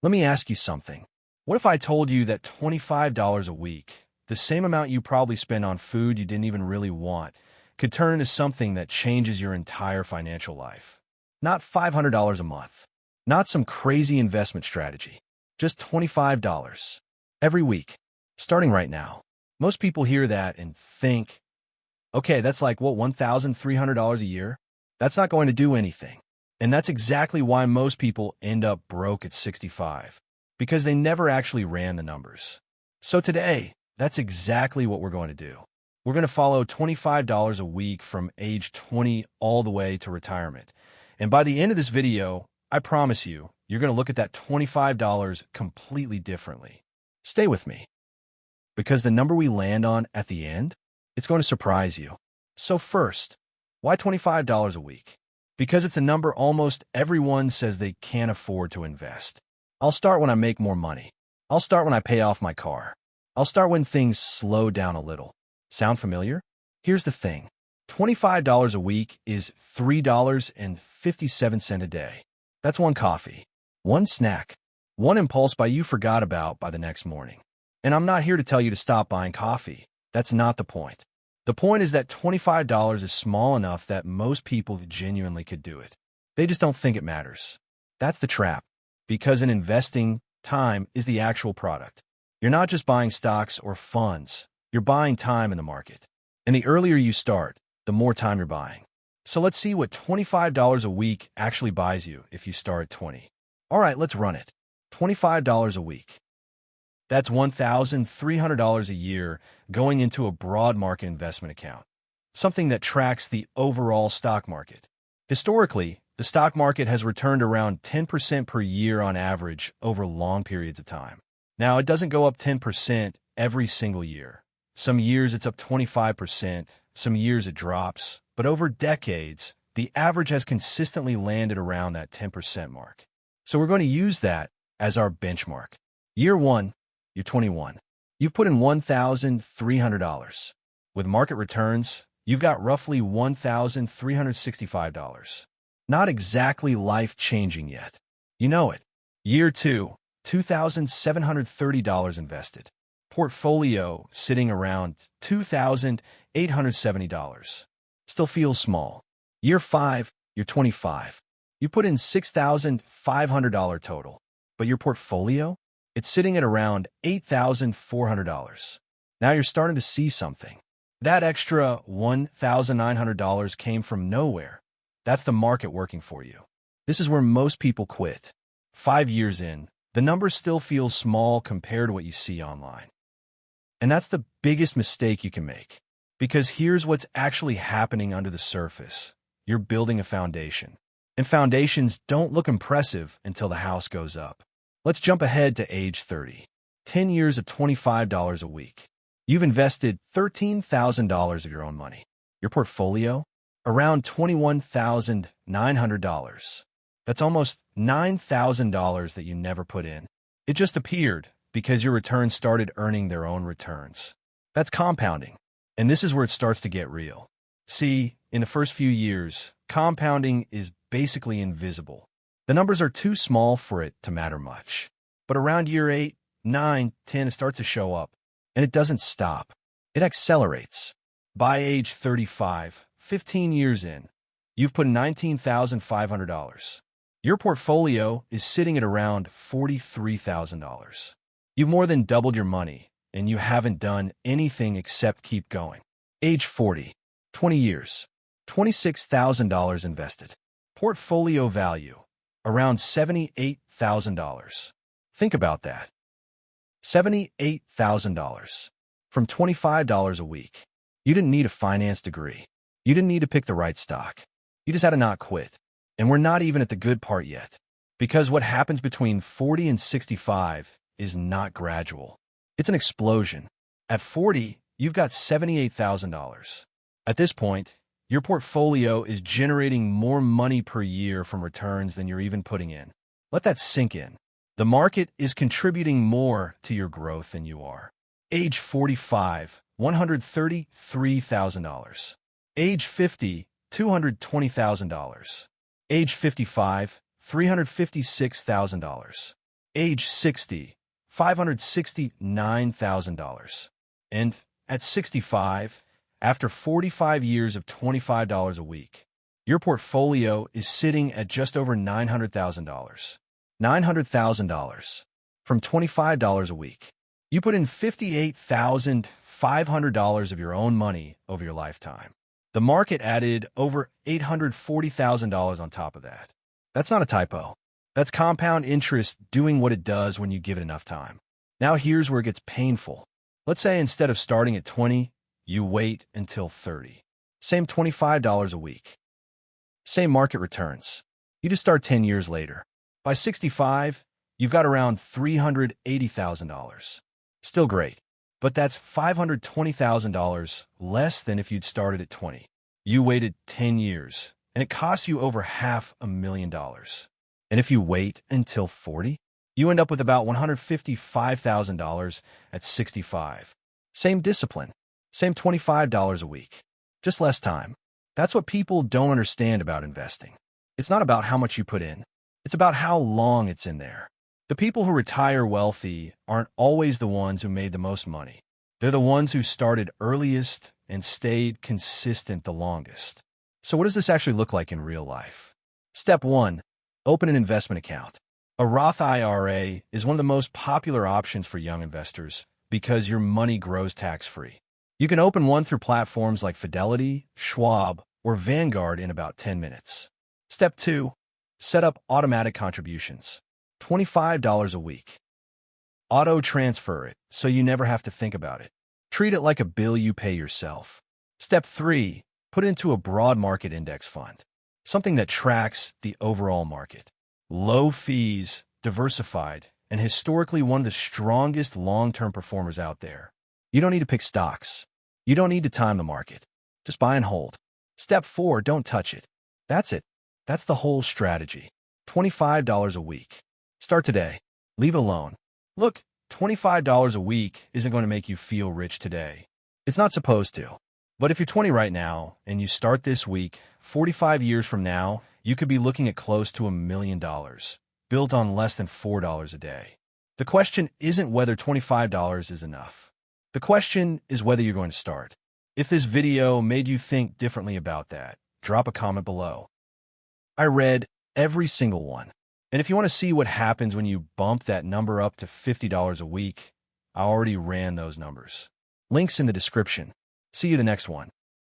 Let me ask you something. What if I told you that $25 a week, the same amount you probably spend on food you didn't even really want, could turn into something that changes your entire financial life? Not $500 a month, not some crazy investment strategy, just $25 every week, starting right now. Most people hear that and think, okay, that's like, what, $1,300 a year? That's not going to do anything. And that's exactly why most people end up broke at 65, because they never actually ran the numbers. So today, that's exactly what we're going to do. We're going to follow $25 a week from age 20 all the way to retirement. And by the end of this video, I promise you, you're going to look at that $25 completely differently. Stay with me, because the number we land on at the end, it's going to surprise you. So first, why $25 a week? Because it's a number almost everyone says they can't afford to invest. I'll start when I make more money. I'll start when I pay off my car. I'll start when things slow down a little. Sound familiar? Here's the thing. $25 a week is $3.57 a day. That's one coffee, one snack, one impulse buy you forgot about by the next morning. And I'm not here to tell you to stop buying coffee. That's not the point. The point is that $25 is small enough that most people genuinely could do it. They just don't think it matters. That's the trap. Because in investing, time is the actual product. You're not just buying stocks or funds. You're buying time in the market. And the earlier you start, the more time you're buying. So let's see what $25 a week actually buys you if you start at 20. All right, let's run it. $25 a week. That's $1,300 a year going into a broad market investment account, something that tracks the overall stock market. Historically, the stock market has returned around 10% per year on average over long periods of time. Now, it doesn't go up 10% every single year. Some years it's up 25%, some years it drops, but over decades, the average has consistently landed around that 10% mark. So we're going to use that as our benchmark. Year one, you're 21. You've put in $1,300. With market returns, you've got roughly $1,365. Not exactly life-changing yet. You know it. Year two, $2,730 invested. Portfolio sitting around $2,870. Still feels small. Year five, you're 25. You put in $6,500 total. But your portfolio? It's sitting at around $8,400. Now you're starting to see something. That extra $1,900 came from nowhere. That's the market working for you. This is where most people quit. 5 years in, the number still feels small compared to what you see online. And that's the biggest mistake you can make. Because here's what's actually happening under the surface. You're building a foundation. And foundations don't look impressive until the house goes up. Let's jump ahead to age 30. 10 years of $25 a week. You've invested $13,000 of your own money. Your portfolio? Around $21,900. That's almost $9,000 that you never put in. It just appeared because your returns started earning their own returns. That's compounding. And this is where it starts to get real. See, in the first few years, compounding is basically invisible. The numbers are too small for it to matter much. But around year 8, 9, 10, it starts to show up. And it doesn't stop. It accelerates. By age 35, 15 years in, you've put $19,500. Your portfolio is sitting at around $43,000. You've more than doubled your money, and you haven't done anything except keep going. Age 40, 20 years, $26,000 invested. Portfolio value, around $78,000. Think about that. $78,000 from $25 a week. You didn't need a finance degree. You didn't need to pick the right stock. You just had to not quit. And we're not even at the good part yet. Because what happens between 40 and 65 is not gradual. It's an explosion. At 40, you've got $78,000. At this point, your portfolio is generating more money per year from returns than you're even putting in. Let that sink in. The market is contributing more to your growth than you are. Age 45, $133,000. Age 50, $220,000. Age 55, $356,000. Age 60, $569,000. And at 65, after 45 years of $25 a week, your portfolio is sitting at just over $900,000. $900,000 from $25 a week. You put in $58,500 of your own money over your lifetime. The market added over $840,000 on top of that. That's not a typo. That's compound interest doing what it does when you give it enough time. Now here's where it gets painful. Let's say instead of starting at 20, you wait until 30. Same $25 a week. Same market returns. You just start 10 years later. By 65, you've got around $380,000. Still great, but that's $520,000 less than if you'd started at 20. You waited 10 years, and it costs you over $500,000. And if you wait until 40, you end up with about $155,000 at 65. Same discipline, same $25 a week, just less time. That's what people don't understand about investing. It's not about how much you put in. It's about how long it's in there. The people who retire wealthy aren't always the ones who made the most money. They're the ones who started earliest and stayed consistent the longest. So what does this actually look like in real life? Step 1, open an investment account. A Roth IRA is one of the most popular options for young investors because your money grows tax-free. You can open one through platforms like Fidelity, Schwab, or Vanguard in about 10 minutes. Step 2, set up automatic contributions. $25 a week. Auto-transfer it so you never have to think about it. Treat it like a bill you pay yourself. Step 3, put it into a broad market index fund, something that tracks the overall market. Low fees, diversified, and historically one of the strongest long-term performers out there. You don't need to pick stocks. You don't need to time the market. Just buy and hold. Step 4, don't touch it. That's it. That's the whole strategy. $25 a week. Start today. Leave it alone. Look, $25 a week isn't going to make you feel rich today. It's not supposed to. But if you're 20 right now and you start this week, 45 years from now, you could be looking at close to $1 million, built on less than $4 a day. The question isn't whether $25 is enough. The question is whether you're going to start. If this video made you think differently about that, drop a comment below. I read every single one. And if you want to see what happens when you bump that number up to $50 a week, I already ran those numbers. Links in the description. See you the next one.